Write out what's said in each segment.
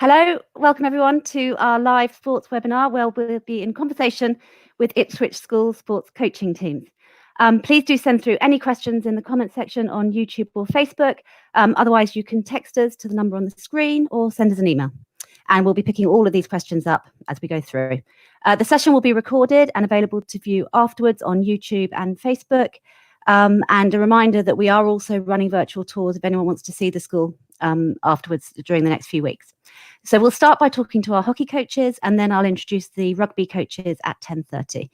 Hello, welcome everyone to our live sports webinar where we'll be in conversation with Ipswich School sports coaching teams. Please do send through any questions in the comment section on YouTube or Facebook. Otherwise, you can text us to the number on the screen or send us an email. And we'll be picking all of these questions up as we go through. The session will be recorded and available to view afterwards on YouTube and Facebook. And a reminder that we are also running virtual tours if anyone wants to see the school afterwards during the next few weeks. So we'll start by talking to our hockey coaches, and then I'll introduce the rugby coaches at 10:30.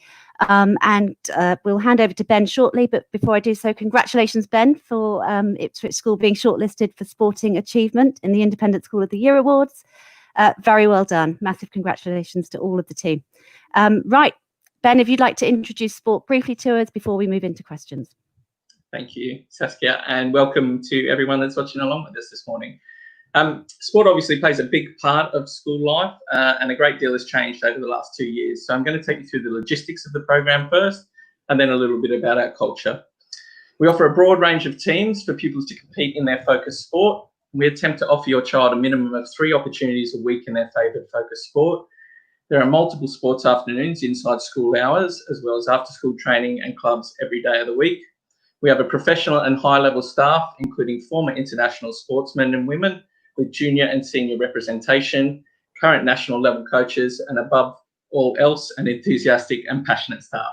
We'll hand over to Ben shortly, but before I do so, congratulations, Ben, for Ipswich School being shortlisted for Sporting Achievement in the Independent School of the Year Awards. Very well done. Massive congratulations to all of the team. Right, Ben, if you'd like to introduce sport briefly to us before we move into questions. Thank you, Saskia, and welcome to everyone that's watching along with us this morning. Sport obviously plays a big part of school life, and a great deal has changed over the last 2 years. So I'm going to take you through the logistics of the program first, and then a little bit about our culture. We offer a broad range of teams for pupils to compete in their focus sport. We attempt to offer your child a minimum of 3 opportunities a week in their favourite focus sport. There are multiple sports afternoons inside school hours, as well as after-school training and clubs every day of the week. We have a professional and high-level staff, including former international sportsmen and women, with junior and senior representation, current national level coaches, and above all else, an enthusiastic and passionate staff.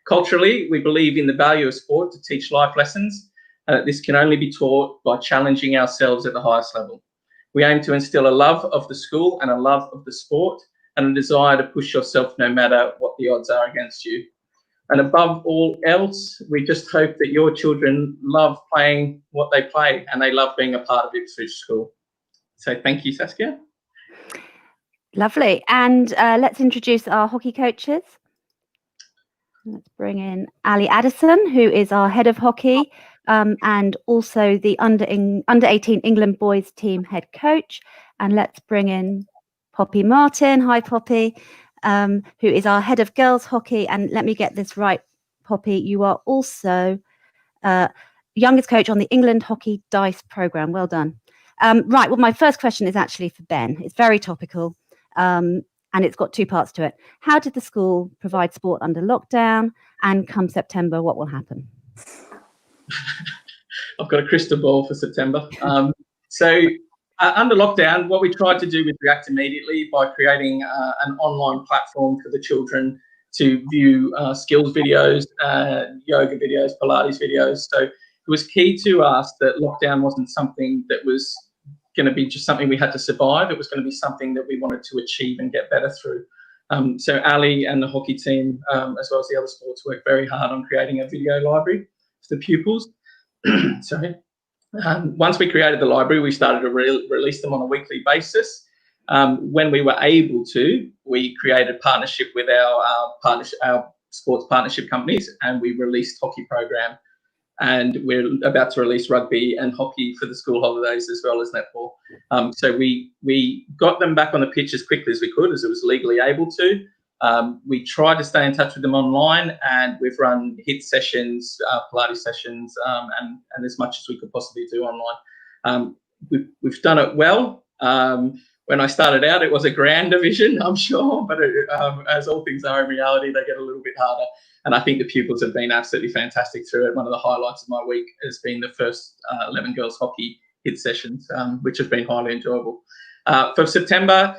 Culturally, we believe in the value of sport to teach life lessons, and that this can only be taught by challenging ourselves at the highest level. We aim to instill a love of the school and a love of the sport, and a desire to push yourself no matter what the odds are against you. And above all else, we just hope that your children love playing what they play and they love being a part of Ipswich School. So thank you, Saskia. Lovely. And let's introduce our hockey coaches. Let's bring in Ali Addison, who is our head of hockey and also the under 18 England boys team head coach. And let's bring in Poppy Martin. Hi, Poppy, who is our head of girls hockey. And let me get this right, Poppy, you are also youngest coach on the England Hockey Dice programme. Well done. Right, well, my first question is actually for Ben. It's very topical, and it's got 2 parts to it. How did the school provide sport under lockdown? And come September, what will happen? I've got a crystal ball for September. Under lockdown, what we tried to do was react immediately by creating an online platform for the children to view skills videos, yoga videos, Pilates videos. So it was key to us that lockdown wasn't something that was going to be just something we had to survive. It was going to be something that we wanted to achieve and get better through. So Ali and the hockey team, as well as the other sports, worked very hard on creating a video library for the pupils. Sorry. Once we created the library, we started to release them on a weekly basis. When we were able to, we created partnership with our sports partnership companies, and we released hockey program. And we're about to release rugby and hockey for the school holidays, as well as netball. So we got them back on the pitch as quickly as we could, as it was legally able to. We tried to stay in touch with them online, and we've run HIIT sessions, Pilates sessions, and as much as we could possibly do online. We've done it well. When I started out, it was a grander vision, I'm sure, but as all things are in reality, they get a little bit harder. And I think the pupils have been absolutely fantastic through it. One of the highlights of my week has been the first 11 girls hockey HIIT sessions, which have been highly enjoyable. For September,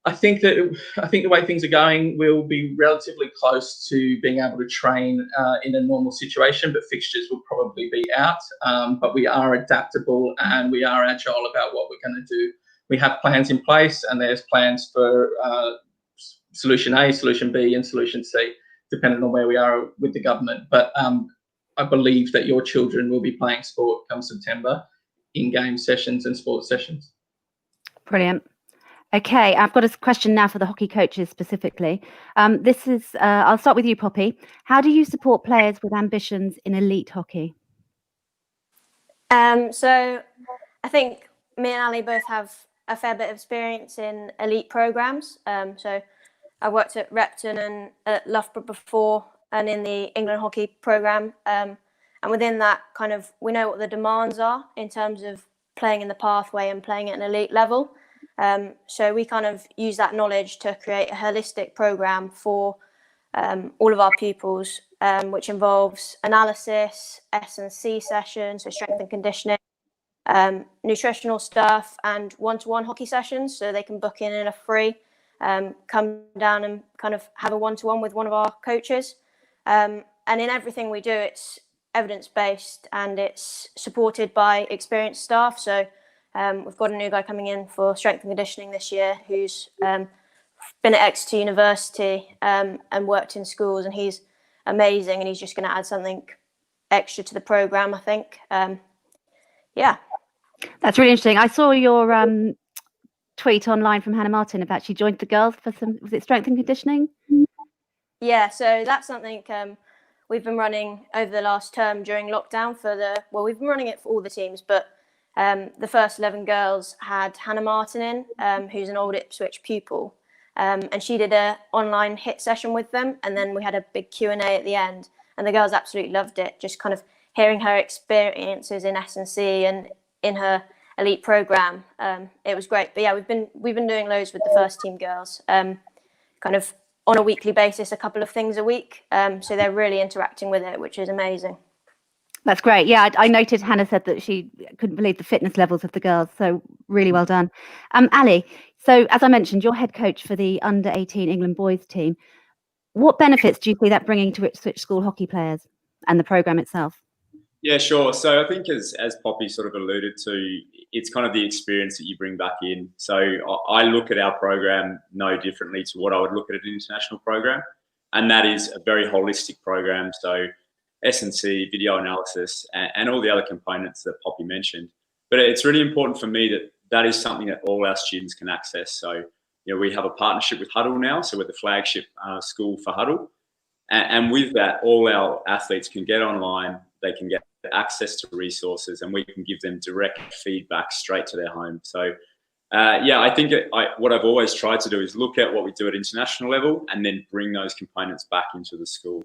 I think the way things are going, we'll be relatively close to being able to train in a normal situation, but fixtures will probably be out. But we are adaptable and we are agile about what we're going to do. We have plans in place, and there's plans for solution A, solution B, and solution C, depending on where we are with the government. But I believe that your children will be playing sport come September, in-game sessions and sports sessions. Brilliant. Okay, I've got a question now for the hockey coaches specifically. I'll start with you, Poppy. How do you support players with ambitions in elite hockey? So I think me and Ali both have a fair bit of experience in elite programs. So I worked at Repton and at Loughborough before, and in the England hockey program. And within that, kind of, we know what the demands are in terms of playing in the pathway and playing at an elite level. So we kind of use that knowledge to create a holistic program for all of our pupils, which involves analysis, S&C sessions, so strength and conditioning, nutritional stuff, and one-to-one hockey sessions, so they can book in a free, come down and kind of have a one-to-one with one of our coaches. And in everything we do, it's evidence-based and it's supported by experienced staff. So we've got a new guy coming in for strength and conditioning this year who's been at Exeter University and worked in schools, and he's amazing, and he's just going to add something extra to the program, I think. Yeah. That's really interesting. I saw your tweet online from Hannah Martin about she joined the girls for some, was it strength and conditioning? Yeah, so that's something we've been running over the last term during lockdown we've been running it for all the teams, but the first 11 girls had Hannah Martin in, who's an old Ipswich pupil, and she did an online HIIT session with them, and then we had a big Q&A at the end, and the girls absolutely loved it, just kind of hearing her experiences in S&C and in her elite program. It was great. But yeah, we've been doing loads with the first team girls, kind of on a weekly basis, a couple of things a week. So they're really interacting with it, which is amazing. That's great. Yeah, I noted Hannah said that she couldn't believe the fitness levels of the girls. So really well done. Ali, so as I mentioned, you're head coach for the under-18 England boys team. What benefits do you see that bringing to Ipswich school hockey players and the programme itself? Yeah, sure. So I think as Poppy sort of alluded to, it's kind of the experience that you bring back in. So I look at our program no differently to what I would look at an international program. And that is a very holistic program. So S&C, video analysis, and all the other components that Poppy mentioned. But it's really important for me that is something that all our students can access. So, we have a partnership with Huddle now. So we're the flagship school for Huddle. And with that, all our athletes can get online, they can get access to resources, and we can give them direct feedback straight to their home. So, I think what I've always tried to do is look at what we do at international level and then bring those components back into the school.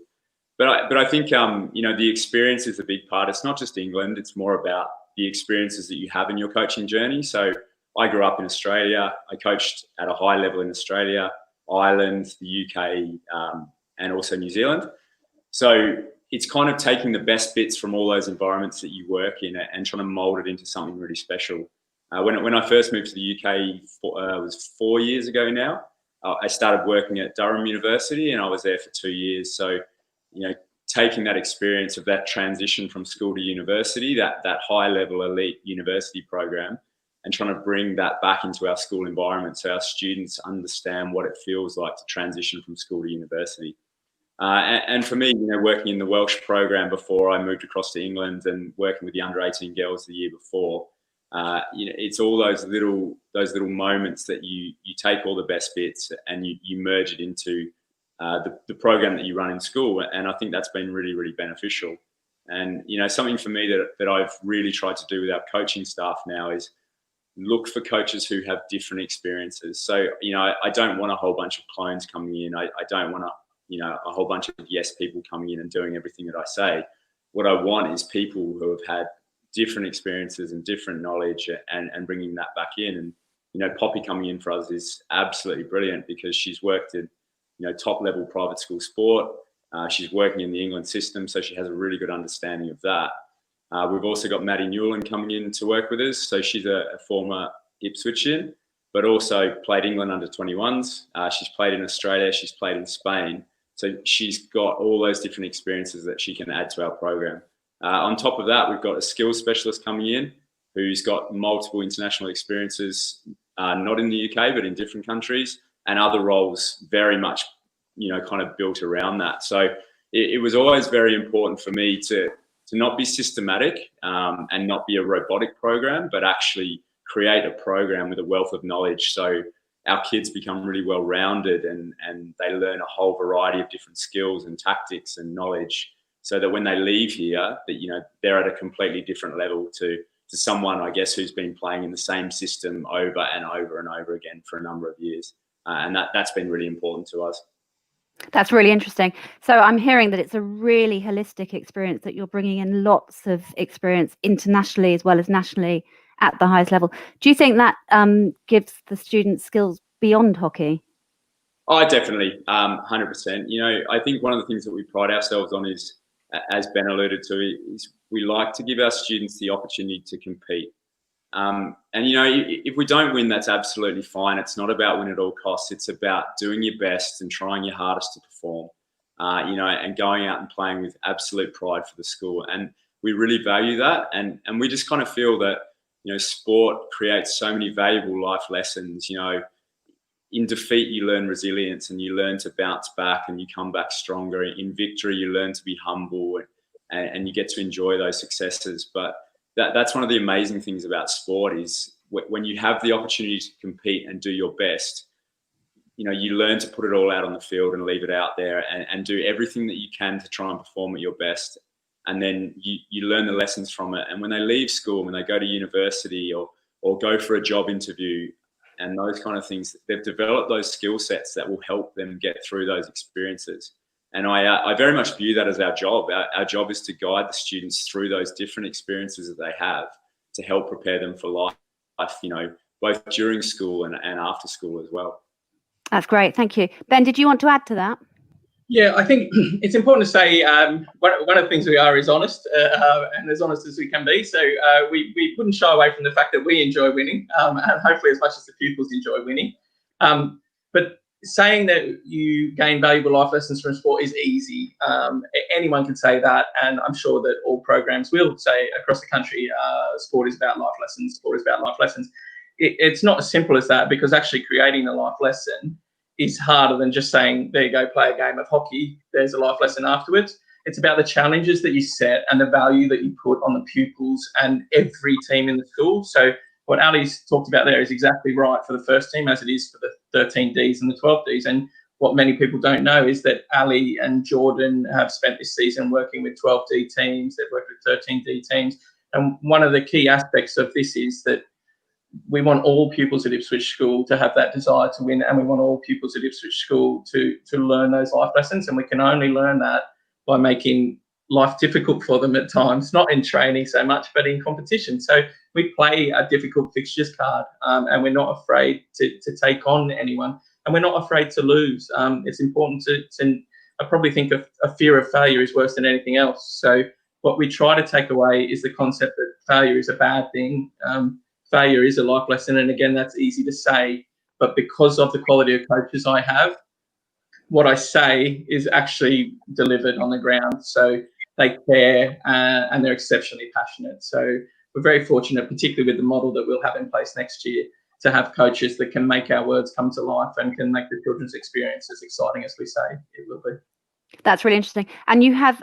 But I think, the experience is a big part. It's not just England, it's more about the experiences that you have in your coaching journey. So I grew up in Australia. I coached at a high level in Australia, Ireland, the UK, and also New Zealand. So it's kind of taking the best bits from all those environments that you work in and trying to mold it into something really special. When I first moved to the UK, it was 4 years ago now, I started working at Durham University, and I was there for 2 years. So, taking that experience of that transition from school to university, that high level elite university program, and trying to bring that back into our school environment so our students understand what it feels like to transition from school to university. And for me, working in the Welsh program before I moved across to England and working with the under-18 girls the year before, it's all those little moments that you take all the best bits and you merge it into the program that you run in school. And I think that's been really, really beneficial. And, something for me that I've really tried to do with our coaching staff now is look for coaches who have different experiences. So, I don't want a whole bunch of clones coming in. I don't want a whole bunch of yes people coming in and doing everything that I say. What I want is people who have had different experiences and different knowledge and bringing that back in. And, Poppy coming in for us is absolutely brilliant because she's worked in, top level private school sport. She's working in the England system, so she has a really good understanding of that. We've also got Maddie Newland coming in to work with us. So she's a former Ipswichian, but also played England under 21s. She's played in Australia. She's played in Spain. So she's got all those different experiences that she can add to our program. On top of that, we've got a skills specialist coming in who's got multiple international experiences, not in the UK, but in different countries, and other roles very much, kind of built around that. So it was always very important for me to not be systematic and not be a robotic program, but actually create a program with a wealth of knowledge. So our kids become really well-rounded and they learn a whole variety of different skills and tactics and knowledge so that when they leave here, that, they're at a completely different level to someone, I guess, who's been playing in the same system over and over and over again for a number of years. And that's been really important to us. That's really interesting. So I'm hearing that it's a really holistic experience, that you're bringing in lots of experience internationally as well as nationally at the highest level. Do you think that gives the students skills beyond hockey? Oh, definitely, 100%. You know, I think one of the things that we pride ourselves on is, as Ben alluded to, is we like to give our students the opportunity to compete. And, you know, if we don't win, that's absolutely fine. It's not about win at all costs. It's about doing your best and trying your hardest to perform, you know, and going out and playing with absolute pride for the school. And we really value that. And we just kind of feel that, you know, sport creates so many valuable life lessons. You know, in defeat, you learn resilience and you learn to bounce back and you come back stronger. In victory, you learn to be humble and you get to enjoy those successes. But that's one of the amazing things about sport is when you have the opportunity to compete and do your best, you know, you learn to put it all out on the field and leave it out there and do everything that you can to try and perform at your best. And then you learn the lessons from it. And when they leave school, when they go to university or go for a job interview and those kind of things, they've developed those skill sets that will help them get through those experiences. And I very much view that as our job. Our job is to guide the students through those different experiences that they have to help prepare them for life, you know, both during school and after school as well. That's great. Thank you. Ben, did you want to add to that? Yeah, I think it's important to say one of the things we are is honest and as honest as we can be. So we wouldn't shy away from the fact that we enjoy winning and hopefully as much as the pupils enjoy winning. But saying that you gain valuable life lessons from sport is easy. Anyone can say that, and I'm sure that all programs will say across the country, sport is about life lessons, sport is about life lessons. It's not as simple as that, because actually creating a life lesson is harder than just saying, there you go, play a game of hockey, there's a life lesson afterwards. It's about the challenges that you set and the value that you put on the pupils and every team in the school. So what Ali's talked about there is exactly right for the first team, as it is for the 13Ds and the 12Ds. And what many people don't know is that Ali and Jordan have spent this season working with 12D teams, they've worked with 13D teams. And one of the key aspects of this is that we want all pupils at Ipswich School to have that desire to win, and we want all pupils at Ipswich School to learn those life lessons. And we can only learn that by making life difficult for them at times, not in training so much, but in competition. So we play a difficult fixtures card, and we're not afraid to take on anyone, and we're not afraid to lose. It's important to I probably think a fear of failure is worse than anything else. So what we try to take away is the concept that failure is a bad thing. Failure is a life lesson, and again, that's easy to say, but because of the quality of coaches I have, what I say is actually delivered on the ground. So they care and they're exceptionally passionate. So we're very fortunate, particularly with the model that we'll have in place next year, to have coaches that can make our words come to life and can make the children's experience as exciting as we say it will be. That's really interesting. And you have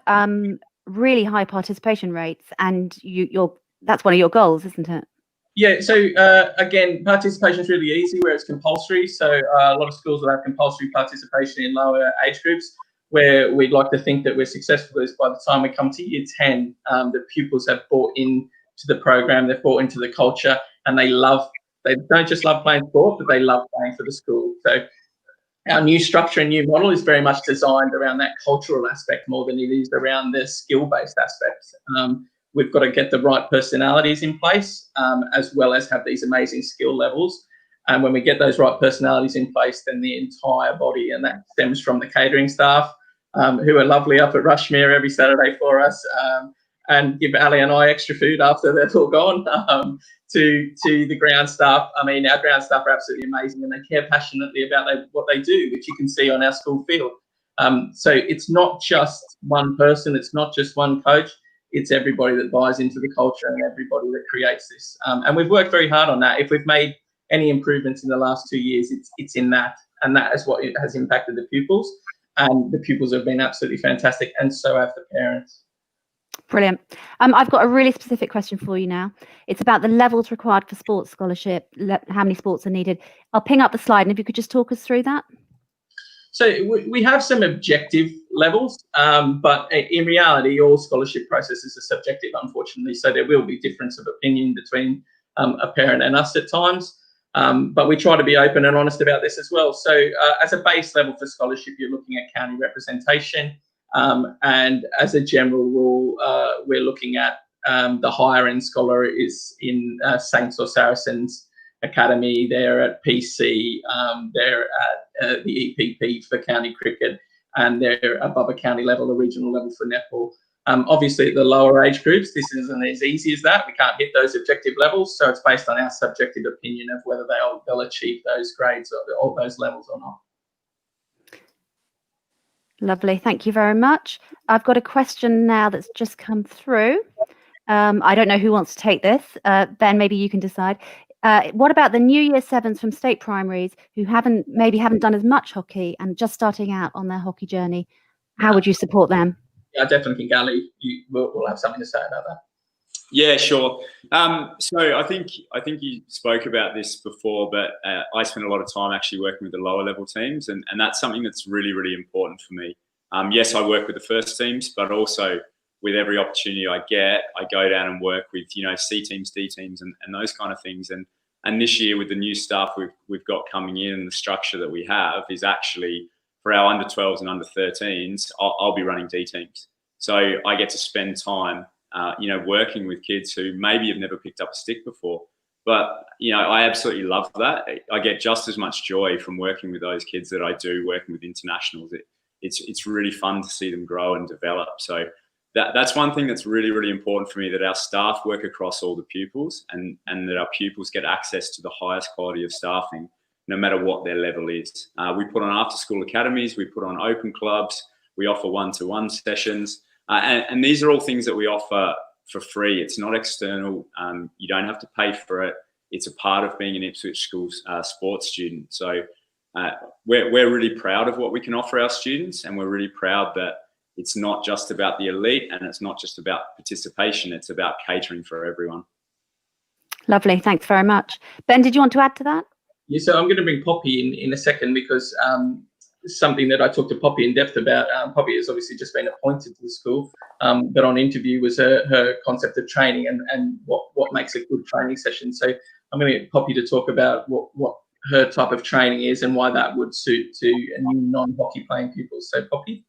really high participation rates, and that's one of your goals, isn't it? Yeah, so again, participation is really easy where it's compulsory. So a lot of schools will have compulsory participation in lower age groups, where we'd like to think that we're successful is by the time we come to year 10, the pupils have bought into the program, they've bought into the culture, and they don't just love playing sport, but they love playing for the school. So our new structure and new model is very much designed around that cultural aspect more than it is around the skill-based aspects. We've got to get the right personalities in place, as well as have these amazing skill levels. And when we get those right personalities in place, then the entire body, and that stems from the catering staff, who are lovely up at Rushmere every Saturday for us, and give Ali and I extra food after they're all gone, to the ground staff. I mean, our ground staff are absolutely amazing, and they care passionately about what they do, which you can see on our school field. So it's not just one person, it's not just one coach. It's everybody that buys into the culture and everybody that creates this. And we've worked very hard on that. If we've made any improvements in the last 2 years, it's in that. And that is what has impacted the pupils. And the pupils have been absolutely fantastic, and so have the parents. Brilliant. I've got a really specific question for you now. It's about the levels required for sports scholarship, how many sports are needed. I'll ping up the slide, and if you could just talk us through that. So we have some objective levels, but in reality, all scholarship processes are subjective, unfortunately. So there will be difference of opinion between a parent and us at times. But we try to be open and honest about this as well. So as a base level for scholarship, you're looking at county representation. And as a general rule, we're looking at the higher end scholar is in Saints or Saracens Academy. They're at PC. They're at the EPP for county cricket, and they're above a county level, a regional level for netball. Obviously, at the lower age groups, this isn't as easy as that. We can't hit those objective levels, so it's based on our subjective opinion of whether they'll achieve those grades or those levels or not. Lovely, thank you very much. I've got a question now that's just come through. I don't know who wants to take this. Ben, maybe you can decide. What about the new year sevens from state primaries who maybe haven't done as much hockey and just starting out on their hockey journey? How would you support them? Yeah, I definitely think Ali, we'll have something to say about that. Yeah, sure. So I think you spoke about this before, but I spend a lot of time actually working with the lower level teams, and that's something that's really, really important for me. Yes, I work with the first teams, but also with every opportunity I get, I go down and work with, C teams, D teams, and those kind of things. And this year with the new staff we've got coming in, and the structure that we have is actually for our under 12s and under 13s, I'll be running D teams. So I get to spend time, working with kids who maybe have never picked up a stick before. But, I absolutely love that. I get just as much joy from working with those kids that I do working with internationals. It's really fun to see them grow and develop. So that's one thing that's really, really important for me, that our staff work across all the pupils and that our pupils get access to the highest quality of staffing, no matter what their level is. We put on after-school academies, we put on open clubs, we offer one-to-one sessions, and these are all things that we offer for free. It's not external. You don't have to pay for it. It's a part of being an Ipswich Schools sports student. So we're really proud of what we can offer our students, and we're really proud that it's not just about the elite and it's not just about participation. It's about catering for everyone. Lovely. Thanks very much. Ben, did you want to add to that? Yeah, so I'm going to bring Poppy in a second, because something that I talked to Poppy in depth about. Poppy has obviously just been appointed to the school, but on interview was her concept of training and what makes a good training session. So I'm going to get Poppy to talk about what her type of training is and why that would suit to a new non-hockey playing pupils. So Poppy?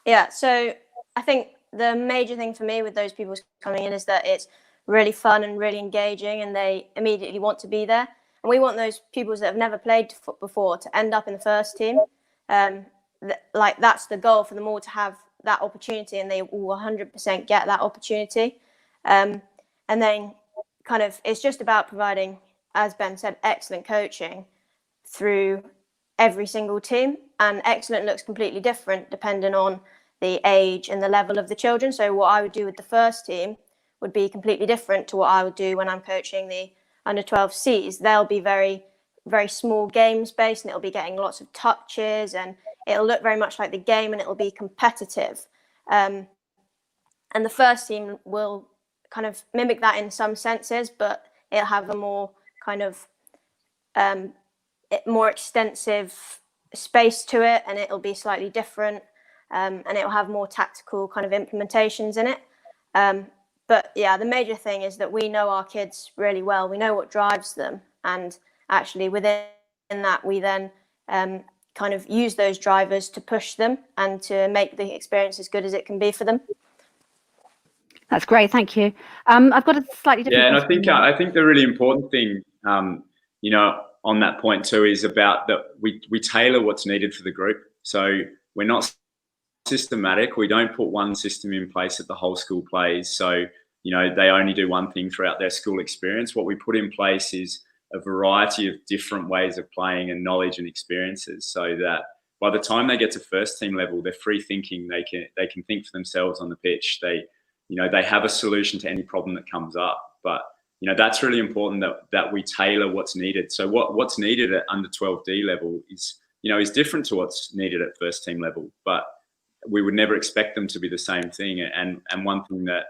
Yeah, so I think the major thing for me with those people coming in is that it's really fun and really engaging, and they immediately want to be there. And we want those pupils that have never played before to end up in the first team. That's the goal for them all, to have that opportunity, and they will 100% get that opportunity. And then kind of it's just about providing, as Ben said, excellent coaching through every single team. And excellent looks completely different depending on the age and the level of the children. So what I would do with the first team would be completely different to what I would do when I'm coaching the under 12Cs. They'll be very, very small games based, and it'll be getting lots of touches, and it'll look very much like the game, and it'll be competitive. And the first team will kind of mimic that in some senses, but it'll have a more kind of more extensive space to it, and it'll be slightly different, and it'll have more tactical kind of implementations in it. But yeah, the major thing is that we know our kids really well. We know what drives them, and actually within that, we then kind of use those drivers to push them and to make the experience as good as it can be for them. That's great, thank you. I've got a slightly different. Yeah, and I think the really important thing, on that point too, is about that we tailor what's needed for the group. So we're not systematic. We don't put one system in place that the whole school plays. So, they only do one thing throughout their school experience. What we put in place is a variety of different ways of playing and knowledge and experiences, so that by the time they get to first team level, they're free thinking. They can think for themselves on the pitch. They have a solution to any problem that comes up. But that's really important, that we tailor what's needed. So what's needed at under 12D level is different to what's needed at first team level, but we would never expect them to be the same thing. And one thing that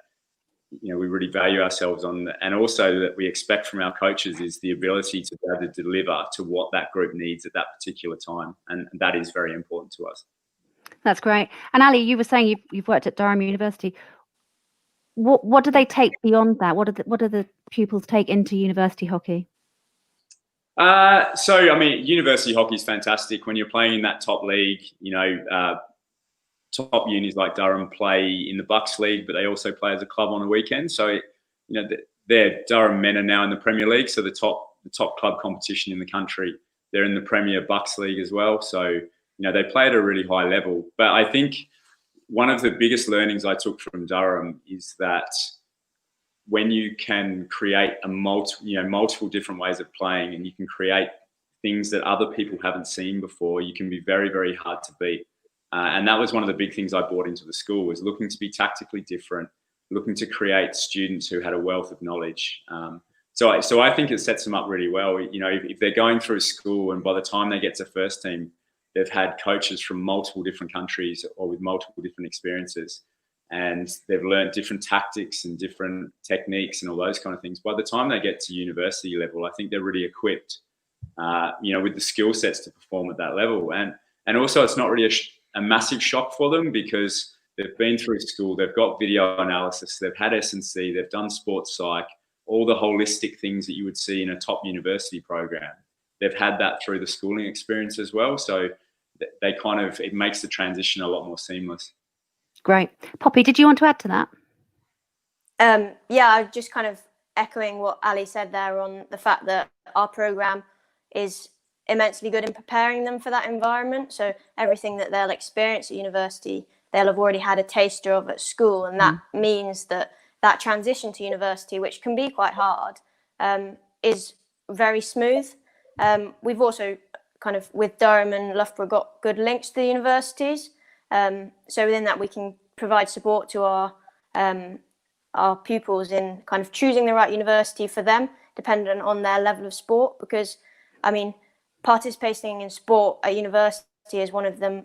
we really value ourselves on, and also that we expect from our coaches, is the ability to be able to deliver to what that group needs at that particular time, and that is very important to us. That's great. And Ali, you were saying you've worked at Durham University. What do they take beyond that? What do the pupils take into university hockey? So, I mean, university hockey is fantastic when you're playing in that top league. top unis like Durham play in the Bucks League, but they also play as a club on the weekend. So, their Durham men are now in the Premier League, so the top club competition in the country. They're in the Premier Bucks League as well. So, they play at a really high level. But I think one of the biggest learnings I took from Durham is that when you can create multiple different ways of playing, and you can create things that other people haven't seen before, you can be very, very hard to beat. And that was one of the big things I brought into the school, was looking to be tactically different, looking to create students who had a wealth of knowledge. So I think it sets them up really well. If they're going through school and by the time they get to first team, they've had coaches from multiple different countries or with multiple different experiences, and they've learned different tactics and different techniques and all those kind of things. By the time they get to university level, I think they're really equipped, with the skill sets to perform at that level. And also, it's not really a massive shock for them, because they've been through school, they've got video analysis, they've had S&C, they've done sports psych, all the holistic things that you would see in a top university program. They've had that through the schooling experience as well. So it makes the transition a lot more seamless. Great. Poppy, did you want to add to that? Yeah, just kind of echoing what Ali said there on the fact that our program is immensely good in preparing them for that environment. So everything that they'll experience at university, they'll have already had a taster of at school. And that means that transition to university, which can be quite hard, is very smooth. We've also kind of, with Durham and Loughborough, got good links to the universities. So within that, we can provide support to our pupils in kind of choosing the right university for them, dependent on their level of sport. Because, participating in sport at university is one of the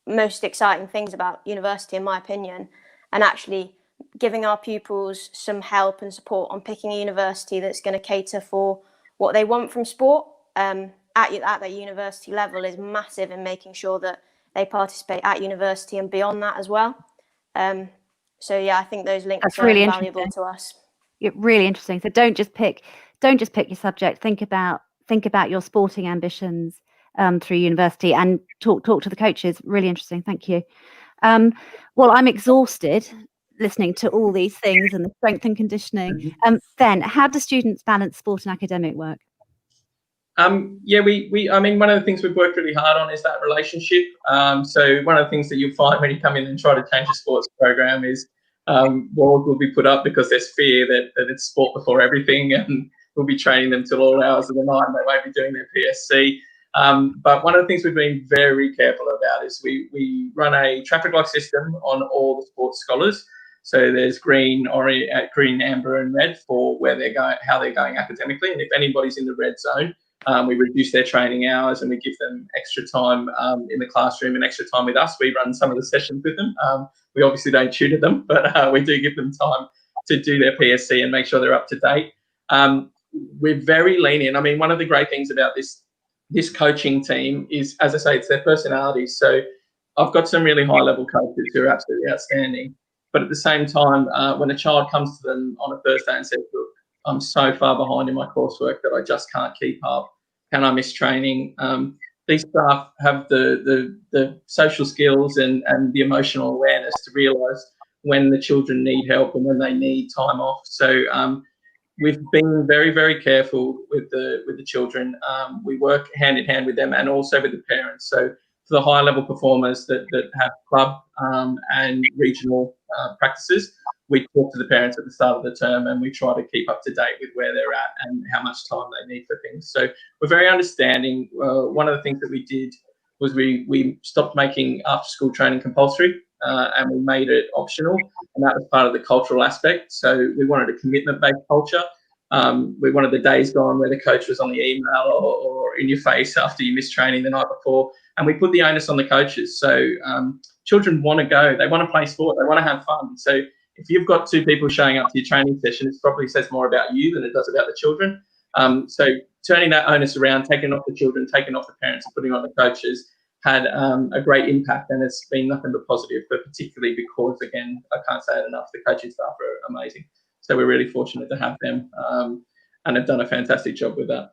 most exciting things about university, in my opinion. And actually giving our pupils some help and support on picking a university that's going to cater for what they want from sport at that university level is massive in making sure that they participate at university and beyond that as well. So yeah, I think those links are really valuable to us. Yeah, really interesting. So don't just pick your subject. Think about your sporting ambitions through university, and talk to the coaches. Really interesting. Thank you. Well, I'm exhausted listening to all these things and the strength and conditioning. Then, how do students balance sport and academic work? One of the things we've worked really hard on is that relationship. So one of the things that you'll find when you come in and try to change a sports program is walls will be put up because there's fear that it's sport before everything, and we'll be training them till all hours of the night and they won't be doing their PSC. But one of the things we've been very careful about is we run a traffic light system on all the sports scholars. So there's green, orange, green, amber, and red for where they're going, how they're going academically. And if anybody's in the red zone, we reduce their training hours and we give them extra time in the classroom and extra time with us. We run some of the sessions with them. We obviously don't tutor them, but we do give them time to do their PSC and make sure they're up to date. We're very lenient. I mean, one of the great things about this coaching team is, as I say, it's their personalities. So I've got some really high-level coaches who are absolutely outstanding. But at the same time, when a child comes to them on a Thursday and says, look, I'm so far behind in my coursework that I just can't keep up. Can I miss training? These staff have the social skills and the emotional awareness to realise when the children need help and when they need time off. So we've been very, very careful with the children. We work hand in hand with them and also with the parents. So for the higher level performers that have club and regional practices, we talk to the parents at the start of the term and we try to keep up to date with where they're at and how much time they need for things. So we're very understanding. One of the things that we did was we stopped making after school training compulsory and we made it optional, and that was part of the cultural aspect. So we wanted a commitment-based culture. We wanted the days gone where the coach was on the email or in your face after you missed training the night before, and we put the onus on the coaches. So children want to go, they want to play sport, they want to have fun. So if you've got 2 people showing up to your training session, it probably says more about you than it does about the children. So turning that onus around, taking off the children, taking off the parents and putting on the coaches had a great impact, and it's been nothing but positive, but particularly because, again, I can't say it enough, the coaching staff are amazing. So we're really fortunate to have them and have done a fantastic job with that.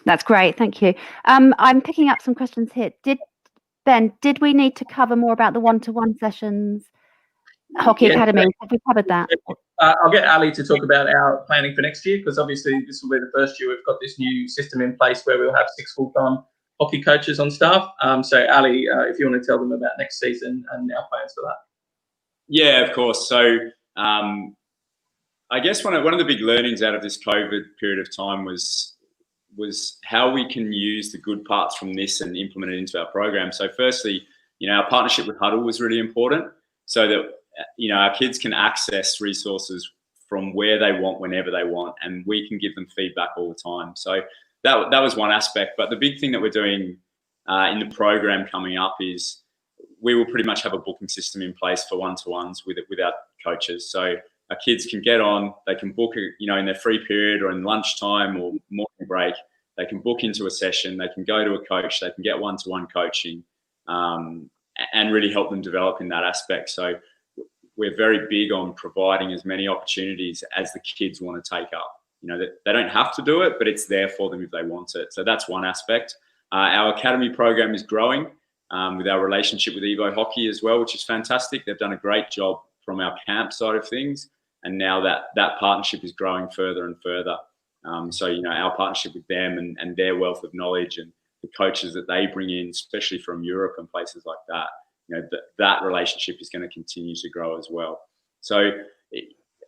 That's great, thank you. I'm picking up some questions here. Ben, did we need to cover more about the one-to-one sessions, Hockey Academy? Have we covered that? I'll get Ali to talk about our planning for next year, because obviously this will be the first year we've got this new system in place where we'll have 6 full-time hockey coaches on staff. So Ali, if you want to tell them about next season and our plans for that. Yeah, of course. So I guess one of the big learnings out of this COVID period of time was how we can use the good parts from this and implement it into our program. So firstly, our partnership with Huddle was really important, so that our kids can access resources from where they want, whenever they want, and we can give them feedback all the time. So that was one aspect. But the big thing that we're doing in the program coming up is we will pretty much have a booking system in place for one-to-ones with our coaches. So our kids can get on, they can book, in their free period or in lunchtime or morning break, they can book into a session, they can go to a coach, they can get one-to-one coaching, and really help them develop in that aspect. So we're very big on providing as many opportunities as the kids want to take up. They don't have to do it, but it's there for them if they want it. So that's one aspect. Our academy program is growing with our relationship with Evo Hockey as well, which is fantastic. They've done a great job from our camp side of things, and now that partnership is growing further and further. So our partnership with them and their wealth of knowledge and the coaches that they bring in, especially from Europe and places like that, that relationship is going to continue to grow as well. So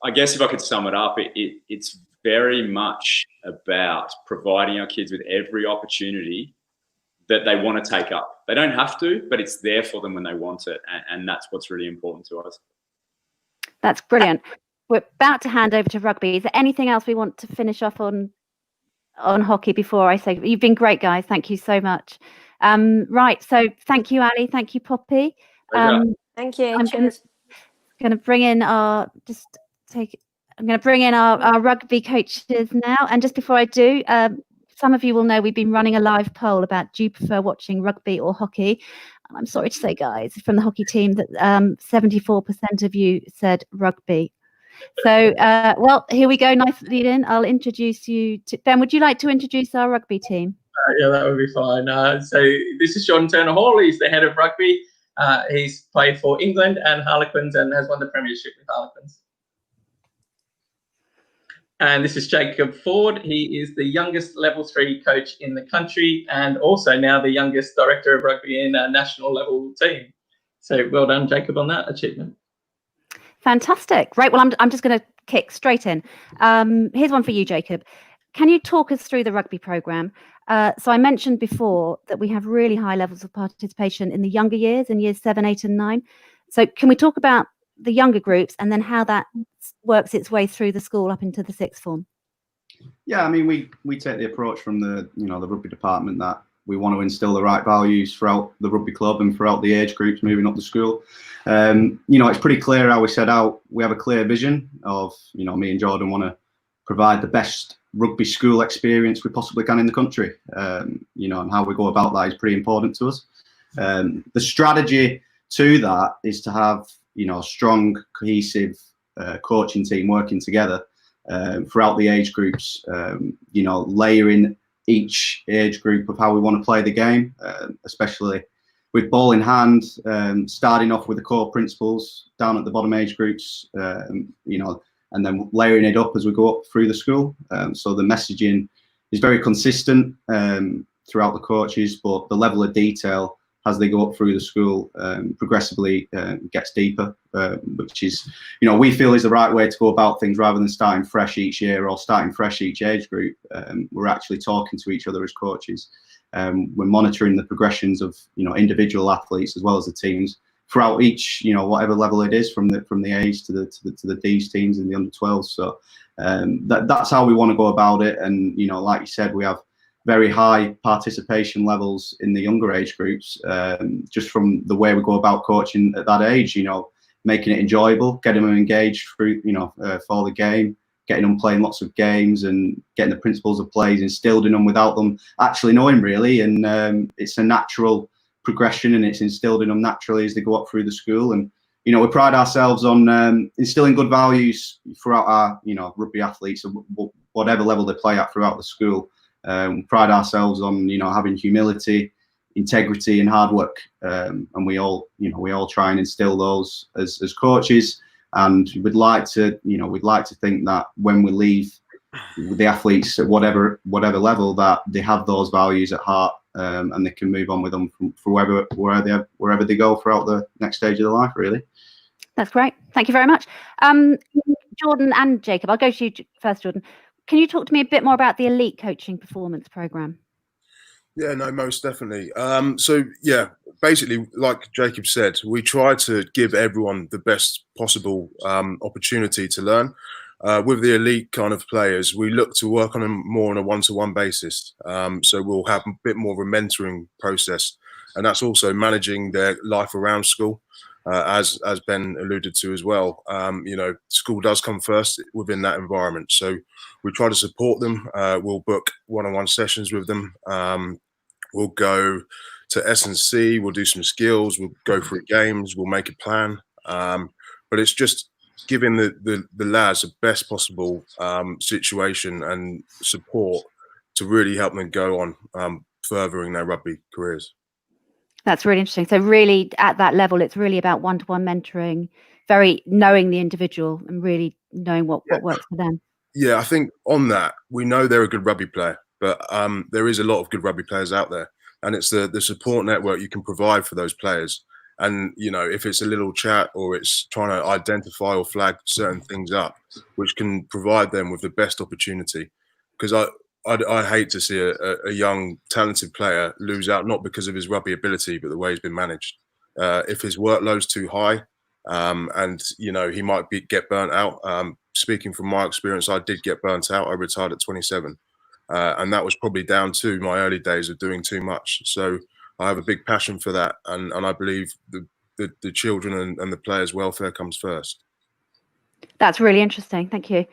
I guess if I could sum it up, it's very much about providing our kids with every opportunity that they want to take up. They don't have to, but it's there for them when they want it. And that's what's really important to us. That's brilliant. We're about to hand over to rugby. Is there anything else we want to finish off on hockey before I say you've been great, guys? Thank you so much. Right, so thank you, Ali. Thank you, Poppy. Thank you. I'm going to bring in our rugby coaches now. And just before I do, some of you will know we've been running a live poll about do you prefer watching rugby or hockey? And I'm sorry to say, guys, from the hockey team that 74% of you said rugby. So, well, here we go. Nice lead in. I'll introduce you to Ben. Would you like to introduce our rugby team? Yeah, that would be fine. So this is Sean Turner-Hall. He's the head of rugby. He's played for England and Harlequins and has won the premiership with Harlequins. And this is Jacob Ford. He is the youngest level 3 coach in the country and also now the youngest director of rugby in a national level team. So well done, Jacob, on that achievement. Fantastic. Great. Well, I'm just going to kick straight in. Here's one for you, Jacob. Can you talk us through the rugby programme? So I mentioned before that we have really high levels of participation in the younger years, in years 7, 8 and 9. So can we talk about the younger groups and then how that works its way through the school up into the 6th form? Yeah, I mean, we take the approach from the rugby department that we want to instill the right values throughout the rugby club and throughout the age groups moving up the school. It's pretty clear how we set out. We have a clear vision of, me and Jordan want to provide the best rugby school experience we possibly can in the country. And how we go about that is pretty important to us. The strategy to that is to have, a strong, cohesive coaching team working together throughout the age groups, layering each age group of how we want to play the game, especially with ball in hand, starting off with the core principles down at the bottom age groups, and then layering it up as we go up through the school. So the messaging is very consistent throughout the coaches, but the level of detail as they go up through the school progressively gets deeper, which is, we feel is the right way to go about things rather than starting fresh each year or starting fresh each age group. We're actually talking to each other as coaches. We're monitoring the progressions of, individual athletes as well as the teams throughout each, whatever level it is from the A's to the D's teams and the under 12s. So that's how we want to go about it. And, like you said, we have very high participation levels in the younger age groups, just from the way we go about coaching at that age, making it enjoyable, getting them engaged through, for the game, getting them playing lots of games and getting the principles of plays instilled in them without them actually knowing really. And it's a natural progression and it's instilled in them naturally as they go up through the school. And, we pride ourselves on instilling good values throughout our, rugby athletes, whatever level they play at throughout the school. We pride ourselves on, having humility, integrity and hard work, and we all try and instill those as coaches. And we'd like to think that when we leave with the athletes at whatever level, that they have those values at heart, and they can move on with them for wherever they go throughout the next stage of their life, really. That's great. Thank you very much. Jordan and Jacob, I'll go to you first, Jordan. Can you talk to me a bit more about the Elite Coaching Performance Programme? Yeah, no, most definitely. So yeah, basically, like Jacob said, we try to give everyone the best possible opportunity to learn. With the elite kind of players, we look to work on them more on a one-to-one basis. So we'll have a bit more of a mentoring process, and that's also managing their life around school, as Ben alluded to as well. School does come first within that environment, so we try to support them. We'll book one-on-one sessions with them. We'll go to S&C, we'll do some skills, we'll go through games, we'll make a plan. But it's just giving the lads the best possible situation and support to really help them go on furthering their rugby careers. That's really interesting. So really at that level, it's really about one-to-one mentoring, very knowing the individual and really knowing what works for them. Yeah, I think on that, we know they're a good rugby player, but there is a lot of good rugby players out there, and it's the support network you can provide for those players. And, if it's a little chat or it's trying to identify or flag certain things up, which can provide them with the best opportunity. Because I hate to see a young, talented player lose out, not because of his rugby ability, but the way he's been managed. If his workload's too high, and, he might get burnt out. Speaking from my experience, I did get burnt out. I retired at 27. And that was probably down to my early days of doing too much. So I have a big passion for that. And I believe the children and the players' welfare comes first. That's really interesting. Thank you.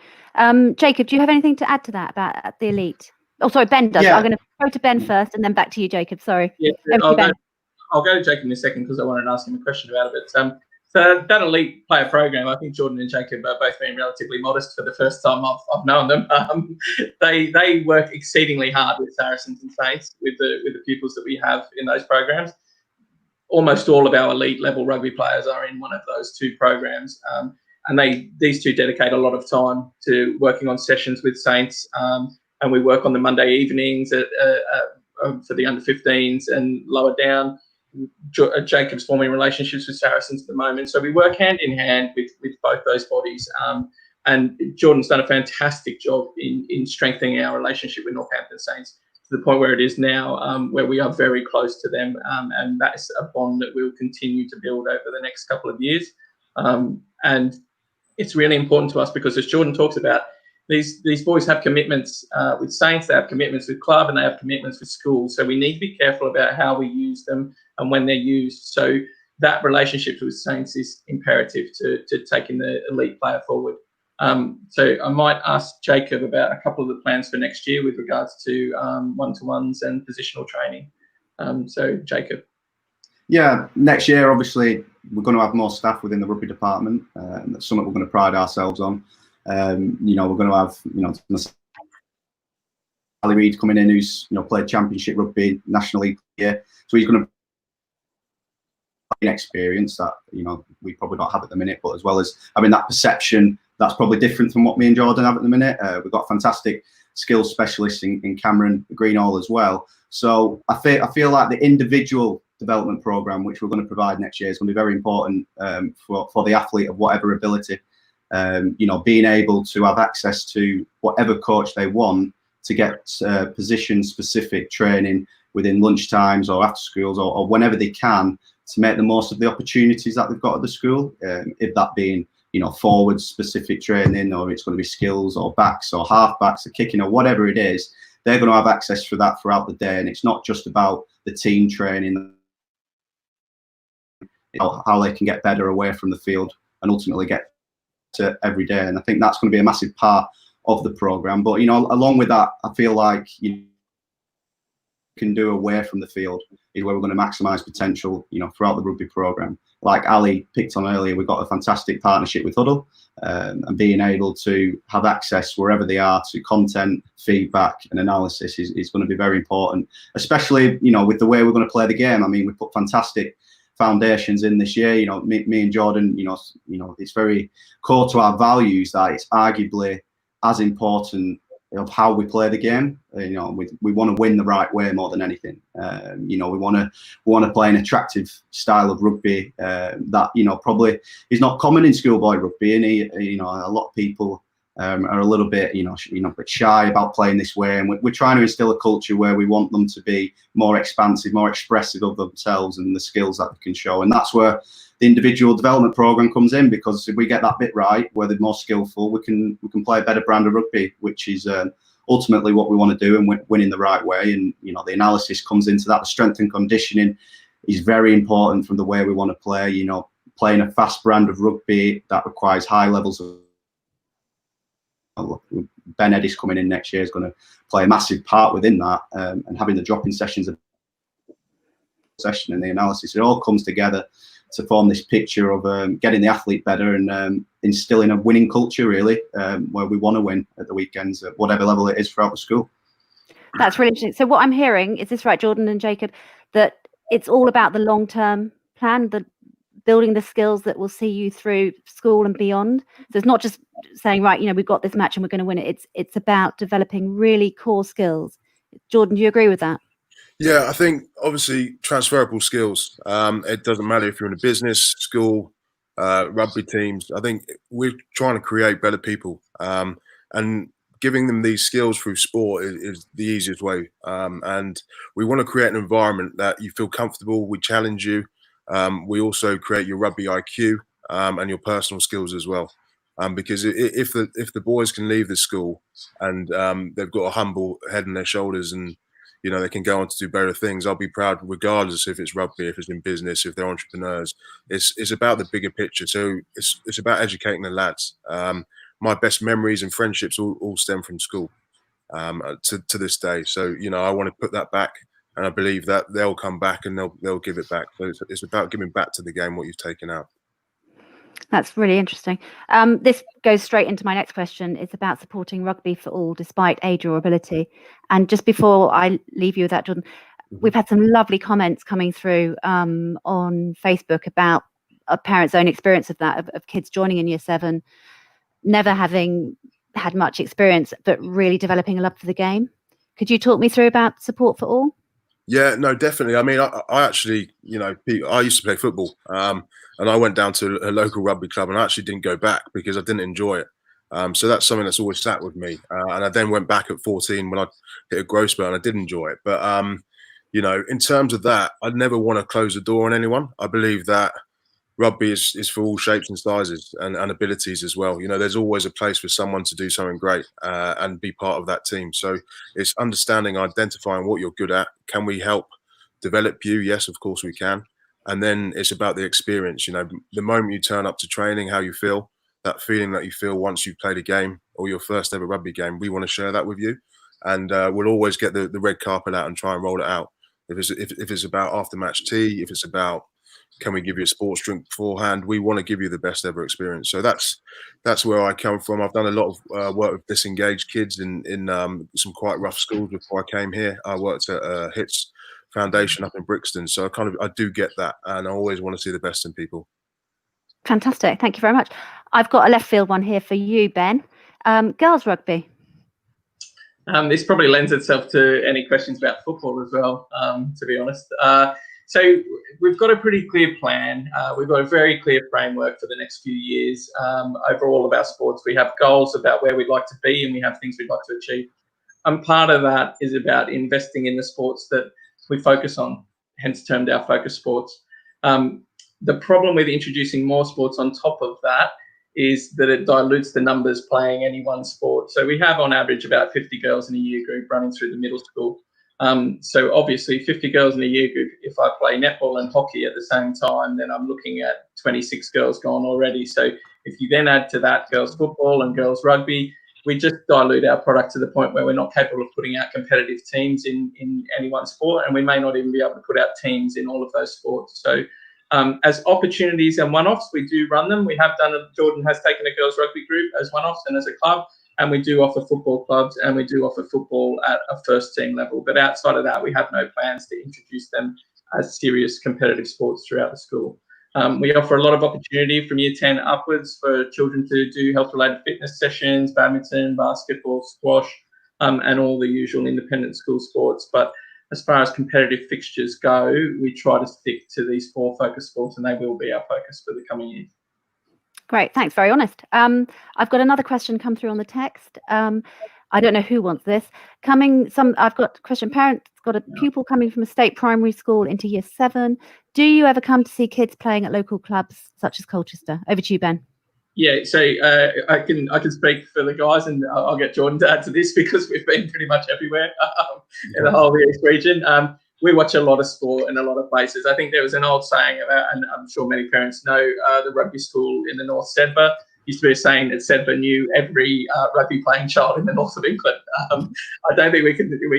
Jacob, do you have anything to add to that about the elite? Oh, sorry, Ben does. Yeah. I'm going to go to Ben first and then back to you, Jacob. Sorry. Yeah, I'll go to Jacob in a second because I wanted to ask him a question about it. But so that elite player program, I think Jordan and Jacob are both being relatively modest for the first time I've known them. They work exceedingly hard with Saracens and Saints, with the pupils that we have in those programs. Almost all of our elite level rugby players are in one of those two programs. And these two dedicate a lot of time to working on sessions with Saints. And we work on the Monday evenings for the under 15s and lower down. Jacob's forming relationships with Saracens at the moment. So we work hand in hand with both those bodies. And Jordan's done a fantastic job in strengthening our relationship with Northampton Saints to the point where it is now, where we are very close to them. And that's a bond that we'll continue to build over the next couple of years. And it's really important to us because, as Jordan talks about, these boys have commitments with Saints, they have commitments with club, and they have commitments with school. So we need to be careful about how we use them and when they're used. So that relationship with Saints is imperative to taking the elite player forward. So I might ask Jacob about a couple of the plans for next year with regards to one-to-ones and positional training. So Jacob. Yeah, next year, obviously, we're going to have more staff within the rugby department. That's something we're going to pride ourselves on. We're going to have, Ali Reid coming in, who's, played championship rugby, National League year. So he's going to an experience that, we probably don't have at the minute, but as well as having that perception, that's probably different from what me and Jordan have at the minute. We've got fantastic skills specialists in Cameron Greenall as well. So I feel like the individual development program, which we're going to provide next year, is going to be very important for the athlete of whatever ability. Being able to have access to whatever coach they want to get position-specific training within lunch times or after schools or whenever they can to make the most of the opportunities that they've got at the school. If that being, forward-specific training, or it's going to be skills or backs or half-backs or kicking or whatever it is, they're going to have access for that throughout the day. And it's not just about the team training, how they can get better away from the field and ultimately get to every day. And I think that's going to be a massive part of the program. But along with that, I feel like can do away from the field is where we're going to maximise potential, you know, throughout the rugby programme. Like Ali picked on earlier, we've got a fantastic partnership with Huddle, and being able to have access wherever they are to content, feedback and analysis is going to be very important, especially, you know, with the way we're going to play the game. I mean, we put fantastic foundations in this year. You know, me and Jordan, you know, it's very core to our values that it's arguably as important of how we play the game. You know, we want to win the right way more than anything. You know, we want to play an attractive style of rugby that, you know, probably is not common in schoolboy rugby. And you know, a lot of people are a little bit, you know, a bit shy about playing this way. And we're trying to instill a culture where we want them to be more expansive, more expressive of themselves and the skills that they can show. And that's where the individual development program comes in, because if we get that bit right, where they're more skillful, we can play a better brand of rugby, which is ultimately what we want to do, and win in the right way. And, you know, the analysis comes into that. The strength and conditioning is very important from the way we want to play. You know, playing a fast brand of rugby that requires high levels of. Ben Eddy's coming in next year is going to play a massive part within that, and having the drop-in sessions of session and the analysis, it all comes together to form this picture of getting the athlete better and instilling a winning culture, really, where we want to win at the weekends at whatever level it is throughout the school. That's really interesting. So what I'm hearing, is this right, Jordan and Jacob, that it's all about the long-term plan, the building the skills that will see you through school and beyond. So it's not just saying, right, you know, we've got this match and we're going to win it. It's about developing really core skills. Jordan, do you agree with that? Yeah, I think obviously transferable skills. It doesn't matter if you're in a business, school, rugby teams. I think we're trying to create better people, and giving them these skills through sport is the easiest way. And we want to create an environment that you feel comfortable. We challenge you. We also create your rugby IQ and your personal skills as well. Because if the boys can leave the school and they've got a humble head on their shoulders, and you know they can go on to do better things, I'll be proud, regardless if it's rugby, if it's in business, if they're entrepreneurs. It's about the bigger picture. So it's about educating the lads. My best memories and friendships all stem from school to this day. So you know I want to put that back. And I believe that they'll come back and they'll give it back. So it's about giving back to the game what you've taken out. That's really interesting. This goes straight into my next question. It's about supporting rugby for all, despite age or ability. And just before I leave you with that, Jordan, we've had some lovely comments coming through on Facebook about a parent's own experience of that, of kids joining in Year 7, never having had much experience, but really developing a love for the game. Could you talk me through about support for all? Yeah, no, definitely. I mean, I actually, you know, I used to play football, and I went down to a local rugby club, and I actually didn't go back because I didn't enjoy it. So that's something that's always sat with me. And I then went back at 14 when I hit a growth spurt, and I did enjoy it. But you know, in terms of that, I'd never want to close the door on anyone. I believe that rugby is for all shapes and sizes and abilities as well. You know, there's always a place for someone to do something great and be part of that team. So it's understanding, identifying what you're good at. Can we help develop you? Yes, of course we can. And then it's about the experience. You know, the moment you turn up to training, how you feel, that feeling that you feel once you've played a game or your first ever rugby game, we want to share that with you. And we'll always get the red carpet out and try and roll it out. If it's about after match tea, if it's about can we give you a sports drink beforehand, we want to give you the best ever experience. So that's where I come from. I've done a lot of work with disengaged kids in some quite rough schools before I came here. I worked at HITS Foundation up in Brixton. So I do get that, and I always want to see the best in people. Fantastic. Thank you very much. I've got a left field one here for you, Ben. Girls rugby. This probably lends itself to any questions about football as well, to be honest. So we've got a pretty clear plan. We've got a very clear framework for the next few years. Over all of our sports, we have goals about where we'd like to be, and we have things we'd like to achieve. And part of that is about investing in the sports that we focus on, hence termed our focus sports. The problem with introducing more sports on top of that is that it dilutes the numbers playing any one sport. So we have on average about 50 girls in a year group running through the middle school. So obviously 50 girls in a year group, if I play netball and hockey at the same time, then I'm looking at 26 girls gone already. So if you then add to that girls football and girls rugby, we just dilute our product to the point where we're not capable of putting out competitive teams in any one sport, and we may not even be able to put out teams in all of those sports. So as opportunities and one-offs, we do run them. We have done, Jordan has taken a girls rugby group as one-offs and as a club, and we do offer football clubs, and we do offer football at a first team level. But outside of that, we have no plans to introduce them as serious competitive sports throughout the school. We offer a lot of opportunity from year 10 upwards for children to do health-related fitness sessions, badminton, basketball, squash, and all the usual independent school sports. But as far as competitive fixtures go, we try to stick to these 4 focus sports, and they will be our focus for the coming years. Great, thanks. Very honest. I've got another question come through on the text. I don't know who wants this. I've got a question. Parents got a pupil coming from a state primary school into year 7. Do you ever come to see kids playing at local clubs such as Colchester? Over to you, Ben. Yeah, so I can speak for the guys, and I'll get Jordan to add to this because we've been pretty much everywhere in the whole of the East region. We watch a lot of sport in a lot of places. I think there was an old saying about, and I'm sure many parents know, the rugby school in the North Sedbergh. Used to be a saying that Sedbergh knew every rugby playing child in the north of England. I don't think we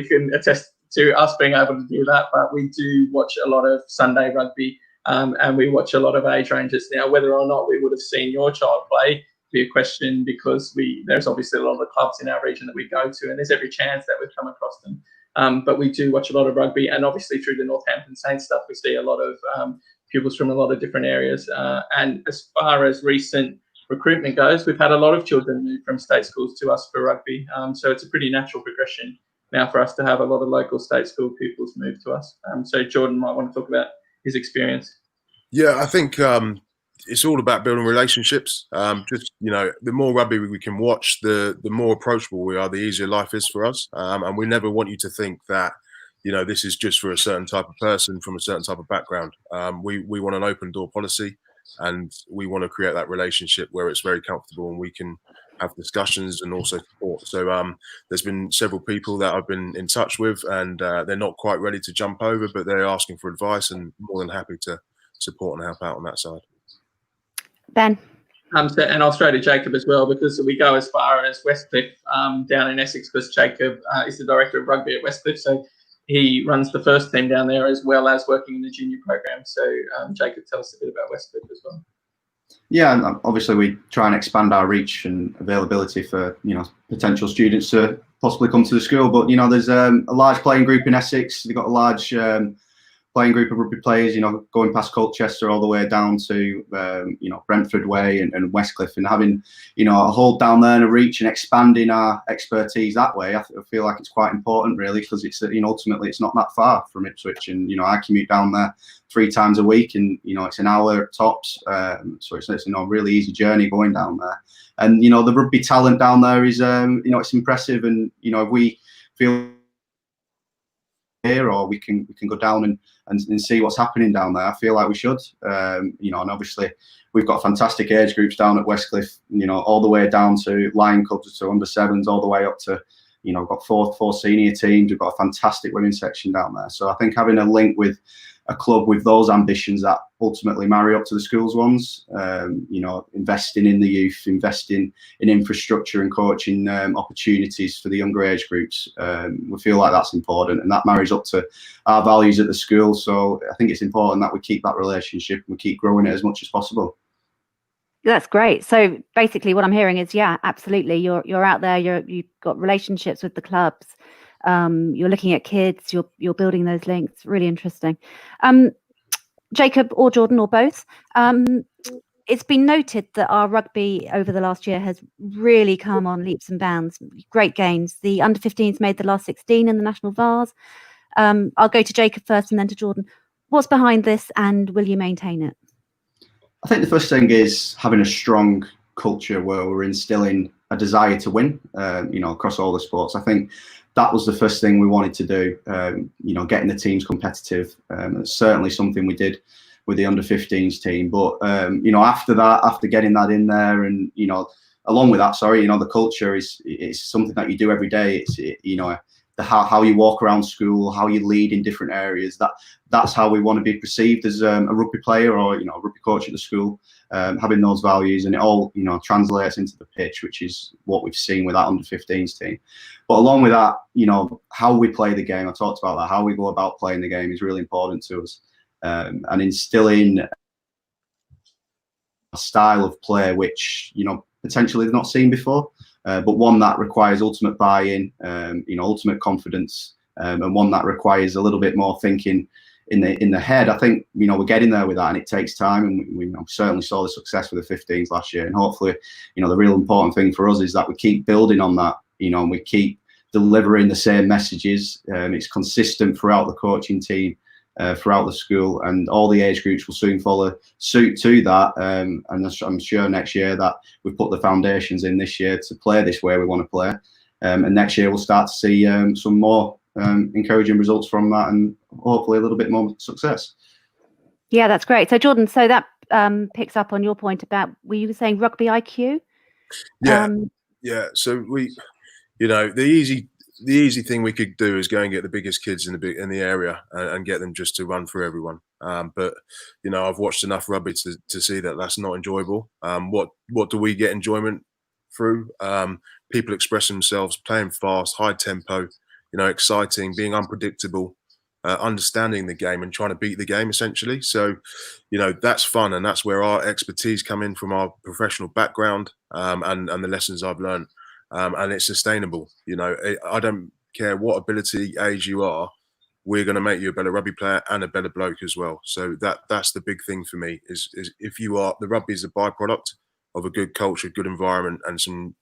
can attest to us being able to do that, but we do watch a lot of Sunday rugby, and we watch a lot of age ranges. Now, whether or not we would have seen your child play be a question, because there's obviously a lot of clubs in our region that we go to, and there's every chance that we've come across them. But we do watch a lot of rugby, and obviously through the Northampton Saints stuff, we see a lot of pupils from a lot of different areas. And as far as recent recruitment goes, we've had a lot of children move from state schools to us for rugby. So it's a pretty natural progression now for us to have a lot of local state school pupils move to us. So Jordan might want to talk about his experience. Yeah, I think it's all about building relationships. The more rugby we can watch, the more approachable we are, the easier life is for us. And we never want you to think that, this is just for a certain type of person from a certain type of background. We want an open door policy, and we want to create that relationship where it's very comfortable and we can have discussions and also support. So there's been several people that I've been in touch with, and they're not quite ready to jump over, but they're asking for advice, and more than happy to support and help out on that side. Ben. And I'll throw to Jacob as well, because we go as far as Westcliff down in Essex, because Jacob is the director of rugby at Westcliff. So he runs the first team down there as well as working in the junior program. So Jacob, tell us a bit about Westcliff as well. Yeah, and obviously we try and expand our reach and availability for potential students to possibly come to the school. But there's a large playing group in Essex. They've got a large playing group of rugby players, going past Colchester all the way down to Brentford Way and Westcliff, and having a hold down there and a reach and expanding our expertise that way. I feel like it's quite important, really, because it's ultimately it's not that far from Ipswich, and I commute down there 3 times a week, and it's an hour tops, so it's a really easy journey going down there. And the rugby talent down there is it's impressive, and if we feel here, or we can go down and see what's happening down there, I feel like we should. And obviously we've got fantastic age groups down at Westcliff, all the way down to Lion Cubs, to under 7s, all the way up to we've got four senior teams. We've got a fantastic women's section down there. So I think having a link with a club with those ambitions that ultimately marry up to the schools ones, investing in the youth, investing in infrastructure and coaching opportunities for the younger age groups, we feel like that's important, and that marries up to our values at the school. So I think it's important that we keep that relationship and we keep growing it as much as possible. That's great. So basically what I'm hearing is, yeah, absolutely. You're out there, you've got relationships with the clubs. You're looking at kids, you're building those links. Really interesting. Jacob or Jordan or both, it's been noted that our rugby over the last year has really come on leaps and bounds. Great gains. The under-15s made the last 16 in the national Vars. I'll go to Jacob first and then to Jordan. What's behind this, and will you maintain it? I think the first thing is having a strong culture where we're instilling a desire to win, across all the sports. I think that was the first thing we wanted to do, getting the teams competitive. It's certainly something we did with the under-15s team. But, after that, after getting that in there and, along with that, the culture is something that you do every day. It's, how you walk around school, how you lead in different areas. That's how we want to be perceived as a rugby player or a rugby coach at the school, having those values, and it all translates into the pitch, which is what we've seen with that under-15s team. But along with that, how we play the game, I talked about that. How we go about playing the game is really important to us, and instilling a style of play which potentially they've not seen before. But one that requires ultimate buy-in, ultimate confidence, and one that requires a little bit more thinking in the head. I think we're getting there with that, and it takes time. And we certainly saw the success with the 15s last year. And hopefully, the real important thing for us is that we keep building on that, and we keep delivering the same messages. It's consistent throughout the coaching team, throughout the school, and all the age groups will soon follow suit to that. And I'm sure next year that we've put the foundations in this year to play this way we want to play. And next year we'll start to see some more encouraging results from that, and hopefully a little bit more success. Yeah, that's great. So Jordan, so that picks up on your point about, were you saying rugby IQ? Yeah. So we, the easy thing we could do is go and get the biggest kids in the area and get them just to run through everyone. But I've watched enough rugby to see that that's not enjoyable. What do we get enjoyment through? People express themselves, playing fast, high tempo, exciting, being unpredictable, understanding the game and trying to beat the game essentially. So, that's fun, and that's where our expertise come in from our professional background, and the lessons I've learned. And it's sustainable. I don't care what ability, age you are, we're going to make you a better rugby player and a better bloke as well. So that's the big thing for me is if you are, the rugby is a byproduct of a good culture, good environment, and some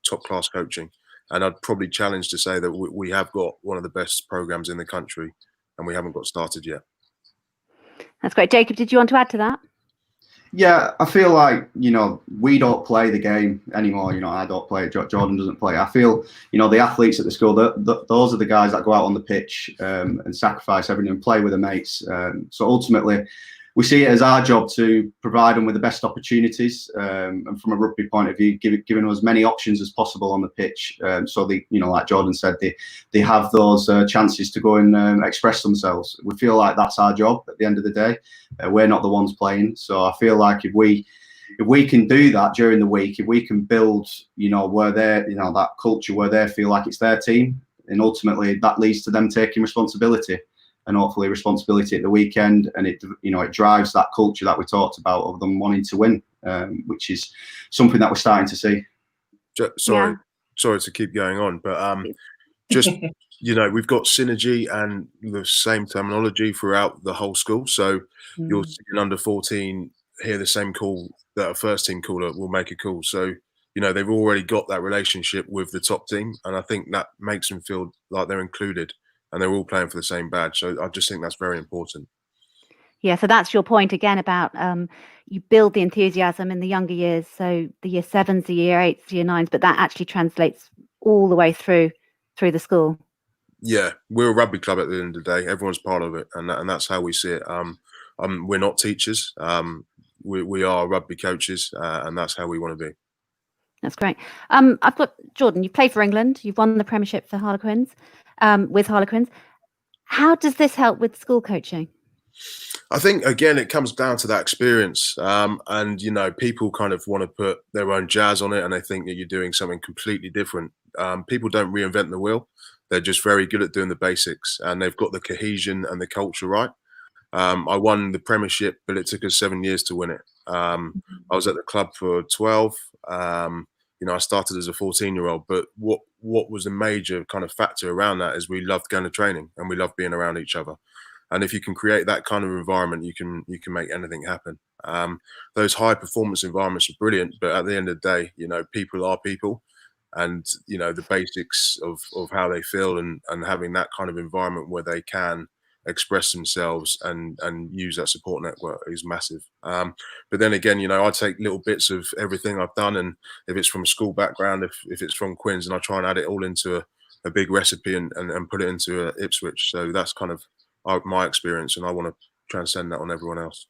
top class coaching. And I'd probably challenge to say that we have got one of the best programs in the country, and we haven't got started yet. That's great. Jacob, did you want to add to that? Yeah, I feel like, we don't play the game anymore. I don't play it. Jordan doesn't play it. I feel, the athletes at the school, those are the guys that go out on the pitch and sacrifice everything and play with their mates. So ultimately, we see it as our job to provide them with the best opportunities, and from a rugby point of view, giving them as many options as possible on the pitch. So they, like Jordan said, they have those chances to go and express themselves. We feel like that's our job at the end of the day. We're not the ones playing, so I feel like if we can do that during the week, if we can build, where they're, that culture where they feel like it's their team, and ultimately that leads to them taking responsibility. And hopefully responsibility at the weekend, and it drives that culture that we talked about of them wanting to win, which is something that we're starting to see. Sorry to keep going on, but just we've got synergy and the same terminology throughout the whole school. So you'll see an under 14 hear the same call that a first team caller will make a call. So they've already got that relationship with the top team, and I think that makes them feel like they're included. And they're all playing for the same badge. So I just think that's very important. Yeah, so that's your point again about you build the enthusiasm in the younger years. So the year 7s, the year 8s, the year 9s, but that actually translates all the way through the school. Yeah, we're a rugby club at the end of the day. Everyone's part of it. And that's how we see it. We're not teachers. We are rugby coaches, and that's how we want to be. That's great. I've got Jordan, you played for England. You've won the Premiership for Harlequins. With Harlequins. How does this help with school coaching? I think, again, it comes down to that experience. And, people kind of want to put their own jazz on it, and they think that you're doing something completely different. People don't reinvent the wheel. They're just very good at doing the basics, and they've got the cohesion and the culture right. I won the Premiership, but it took us 7 years to win it. I was at the club for 12. I started as a 14-year-old, but what was a major kind of factor around that is we loved going to training and we loved being around each other. And if you can create that kind of environment, you can make anything happen. Those high performance environments are brilliant, but at the end of the day, people are people, and the basics of how they feel and having that kind of environment where they can express themselves and use that support network is massive. But then again, I take little bits of everything I've done, and if it's from a school background, if it's from Quins, and I try and add it all into a big recipe and put it into Ipswich. So that's kind of my experience, and I want to transcend that on everyone else.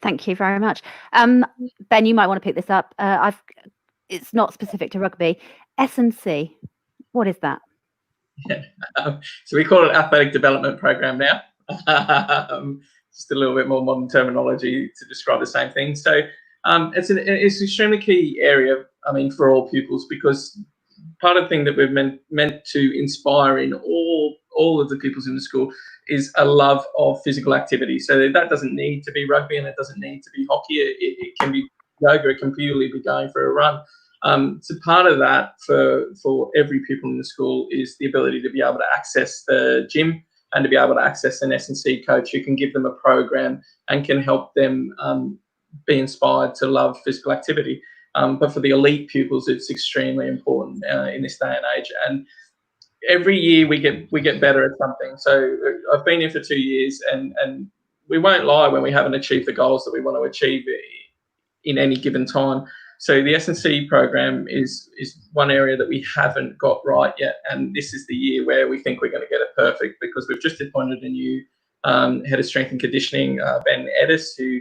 Thank you very much. Ben, you might want to pick this up. It's not specific to rugby. S&C, what is that? Yeah. So we call it athletic development program now. Just a little bit more modern terminology to describe the same thing. So it's an extremely key area, I mean, for all pupils, because part of the thing that we've meant to inspire in all of the pupils in the school is a love of physical activity. So that doesn't need to be rugby, and it doesn't need to be hockey. It can be yoga. It can purely be going for a run. So part of that for every pupil in the school is the ability to be able to access the gym and to be able to access an S&C coach who can give them a program and can help them be inspired to love physical activity. But for the elite pupils, it's extremely important in this day and age. And every year we get better at something. So I've been here for 2 years, and we won't lie when we haven't achieved the goals that we want to achieve in any given time. So the S&C program is one area that we haven't got right yet, and this is the year where we think we're going to get it perfect, because we've just appointed a new head of strength and conditioning, Ben Edis, who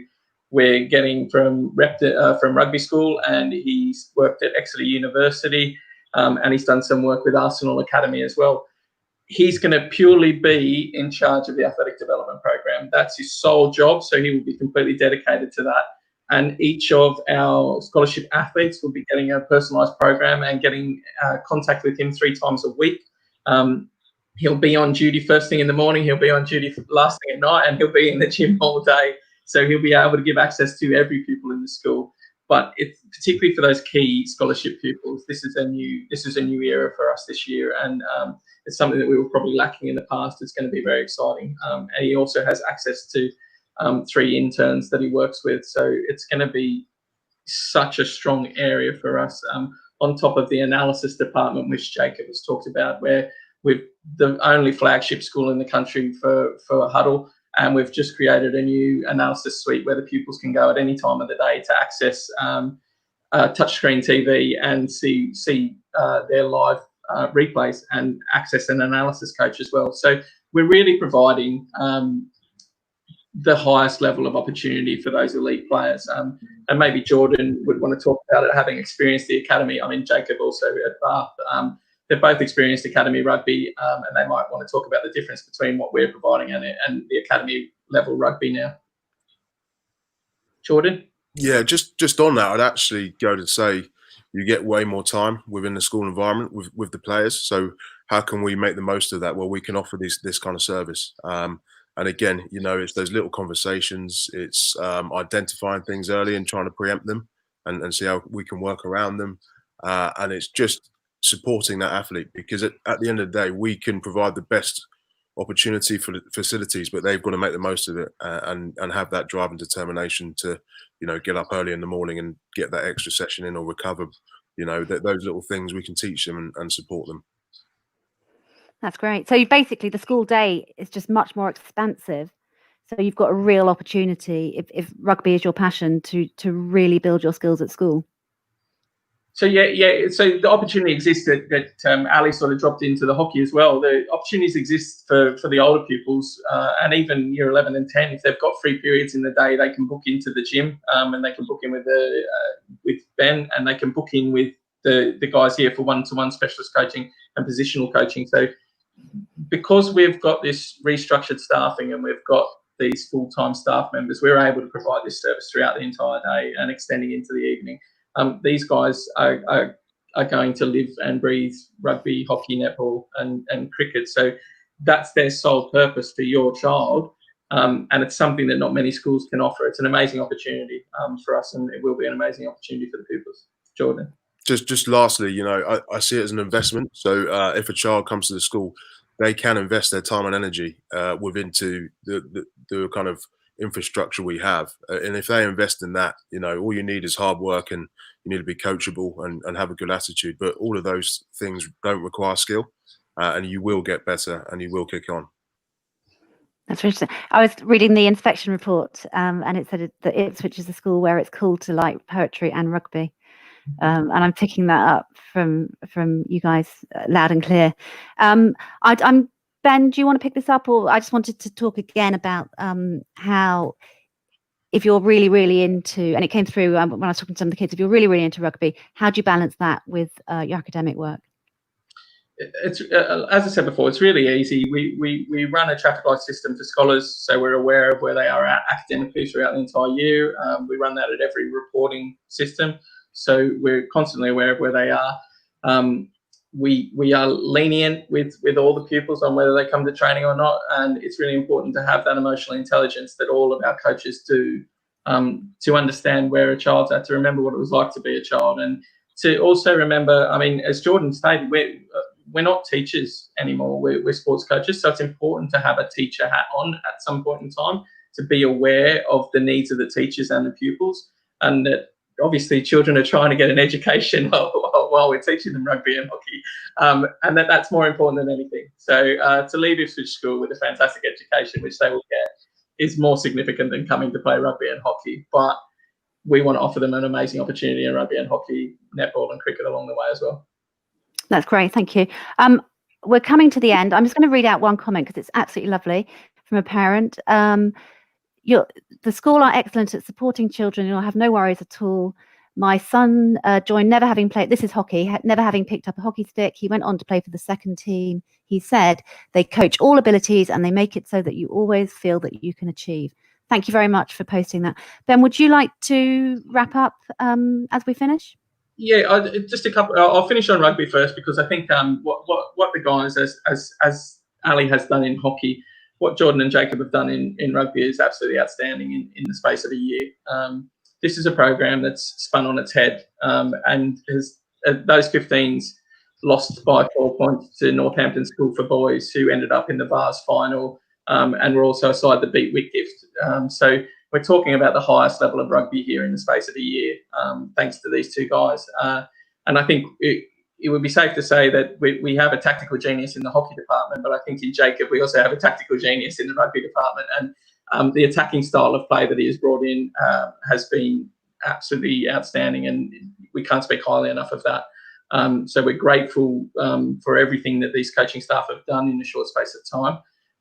we're getting from rugby school, and he's worked at Exeter University, and he's done some work with Arsenal Academy as well. He's going to purely be in charge of the athletic development program. That's his sole job, so he will be completely dedicated to that. And each of our scholarship athletes will be getting a personalised program and getting contact with him 3 times a week. He'll be on duty first thing in the morning, he'll be on duty last thing at night, and he'll be in the gym all day. So he'll be able to give access to every pupil in the school. But it's particularly for those key scholarship pupils, this is a new era for us this year, and it's something that we were probably lacking in the past. It's going to be very exciting. And he also has access to 3 interns that he works with. So it's going to be such a strong area for us, on top of the analysis department, which Jacob has talked about, where we're the only flagship school in the country for Huddle. And we've just created a new analysis suite where the pupils can go at any time of the day to access touchscreen TV and see their live replays, and access an analysis coach as well. So we're really providing the highest level of opportunity for those elite players. And maybe Jordan would want to talk about it, having experienced the academy. I mean, Jacob also at Bath. They've both experienced academy rugby, and they might want to talk about the difference between what we're providing and the academy level rugby now. Jordan? Yeah, just on that, I'd actually go to say you get way more time within the school environment with the players. So how can we make the most of that? Well, we can offer this kind of service. And again, it's those little conversations. It's identifying things early and trying to preempt them and see how we can work around them. And it's just supporting that athlete, because at the end of the day, we can provide the best opportunity for the facilities, but they've got to make the most of it and have that drive and determination to, get up early in the morning and get that extra session in or recover. Those little things we can teach them and support them. That's great. So basically the school day is just much more expansive. So you've got a real opportunity, if rugby is your passion, to really build your skills at school. So yeah. So the opportunity exists that Ali sort of dropped into the hockey as well. The opportunities exist for the older pupils, and even year 11 and 10. If they've got free periods in the day, they can book into the gym, and they can book in with Ben, and they can book in with the guys here for one-to-one specialist coaching and positional coaching. So because we've got this restructured staffing and we've got these full-time staff members, we're able to provide this service throughout the entire day and extending into the evening. These guys are going to live and breathe rugby, hockey, netball, and cricket. So that's their sole purpose for your child, and it's something that not many schools can offer. It's an amazing opportunity for us, and it will be an amazing opportunity for the pupils. Jordan. Just lastly, I see it as an investment. So if a child comes to the school, they can invest their time and energy into the kind of infrastructure we have, and if they invest in that, all you need is hard work, and you need to be coachable and have a good attitude. But all of those things don't require skill, and you will get better and you will kick on. That's interesting. I was reading the inspection report, and it said that Ipswich is a school where it's cool to like poetry and rugby, and I'm picking that up from you guys loud and clear. I'm Ben, do you want to pick this up, or I just wanted to talk again about how, if you're really, really into, and it came through when I was talking to some of the kids, if you're really, really into rugby, how do you balance that with your academic work? it's as I said before, it's really easy. We run a traffic light system for scholars, so we're aware of where they are at academically throughout the entire year. We run that at every reporting system, so we're constantly aware of where they are. We are lenient with all the pupils on whether they come to training or not, and it's really important to have that emotional intelligence that all of our coaches do, to understand where a child's at, to remember what it was like to be a child, and to also remember, I mean, as Jordan stated, we're not teachers anymore, we're sports coaches, so it's important to have a teacher hat on at some point in time, to be aware of the needs of the teachers and the pupils, and that obviously children are trying to get an education while we're teaching them rugby and hockey, and that's more important than anything. So to leave Ipswich School with a fantastic education, which they will get, is more significant than coming to play rugby and hockey, but we want to offer them an amazing opportunity in rugby and hockey, netball and cricket along the way as well. That's great, thank you. We're coming to the end. I'm just going to read out one comment because it's absolutely lovely from a parent. The school are excellent at supporting children. You'll have no worries at all. My son joined never having played, this is hockey, never having picked up a hockey stick. He went on to play for the second team. He said they coach all abilities and they make it so that you always feel that you can achieve. Thank you very much for posting that. Ben, would you like to wrap up as we finish? Yeah, just a couple. I'll finish on rugby first, because I think what the guys, as Ali has done in hockey, what Jordan and Jacob have done in rugby is absolutely outstanding in the space of a year. This is a program that's spun on its head, and has those 15s lost by 4 points to Northampton School for Boys, who ended up in the Vars final, and were also a side that beat Whitgift. So we're talking about the highest level of rugby here in the space of a year, thanks to these two guys. And I think it would be safe to say that we have a tactical genius in the hockey department, but I think in Jacob we also have a tactical genius in the rugby department. And the attacking style of play that he has brought in has been absolutely outstanding, and we can't speak highly enough of that. So we're grateful for everything that these coaching staff have done in a short space of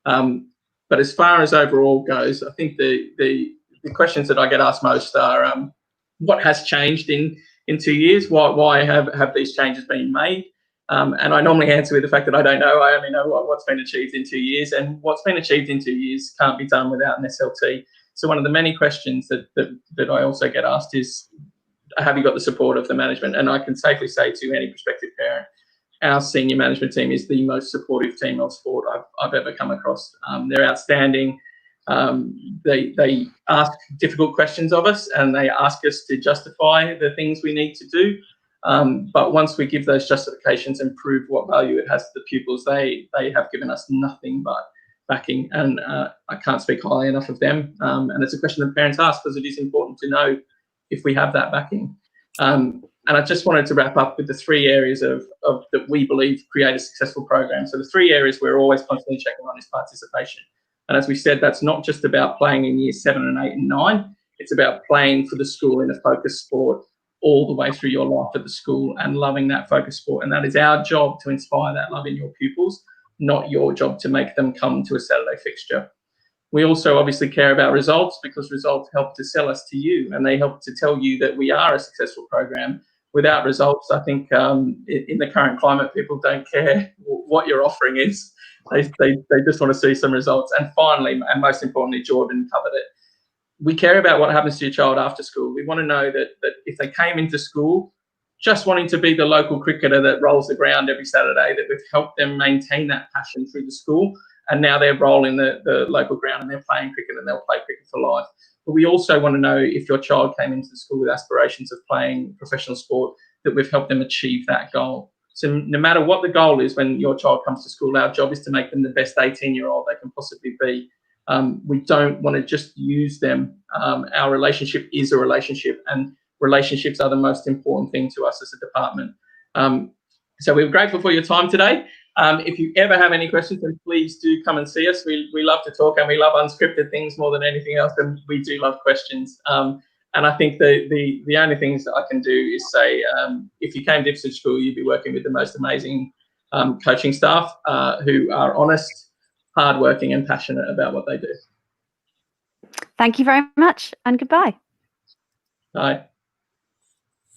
time. But as far as overall goes, I think the questions that I get asked most are, what has changed in 2 years? Why have these changes been made? And I normally answer with the fact that I don't know. I only know what's been achieved in 2 years, and what's been achieved in 2 years can't be done without an SLT. So one of the many questions that I also get asked is, have you got the support of the management? And I can safely say to any prospective parent, our senior management team is the most supportive team of sport I've ever come across. They're outstanding. They ask difficult questions of us, and they ask us to justify the things we need to do. But once we give those justifications and prove what value it has to the pupils, they have given us nothing but backing, and I can't speak highly enough of them. And it's a question that parents ask, because it is important to know if we have that backing. And I just wanted to wrap up with the 3 areas of that we believe create a successful program. So the 3 areas we're always constantly checking on is participation. And as we said, that's not just about playing in years 7 and 8 and 9. It's about playing for the school in a focused sport all the way through your life at the school and loving that focused sport. And that is our job, to inspire that love in your pupils, not your job to make them come to a Saturday fixture. We also obviously care about results, because results help to sell us to you, and they help to tell you that we are a successful program. Without results, I think in the current climate, people don't care what your offering is. They just want to see some results. And finally, and most importantly, Jordan covered it, we care about what happens to your child after school. We want to know that if they came into school just wanting to be the local cricketer that rolls the ground every Saturday, that we've helped them maintain that passion through the school, and now they're rolling the local ground and they're playing cricket, and they'll play cricket for life. But we also want to know, if your child came into the school with aspirations of playing professional sport, that we've helped them achieve that goal. So no matter what the goal is when your child comes to school, our job is to make them the best 18-year-old they can possibly be. We don't want to just use them. Our relationship is a relationship, and relationships are the most important thing to us as a department. So we're grateful for your time today. If you ever have any questions, then please do come and see us. We love to talk, and we love unscripted things more than anything else, and we do love questions. And I think the only things that I can do is say, if you came to Ipswich School, you'd be working with the most amazing coaching staff who are honest, hardworking, and passionate about what they do. Thank you very much, and goodbye. Bye.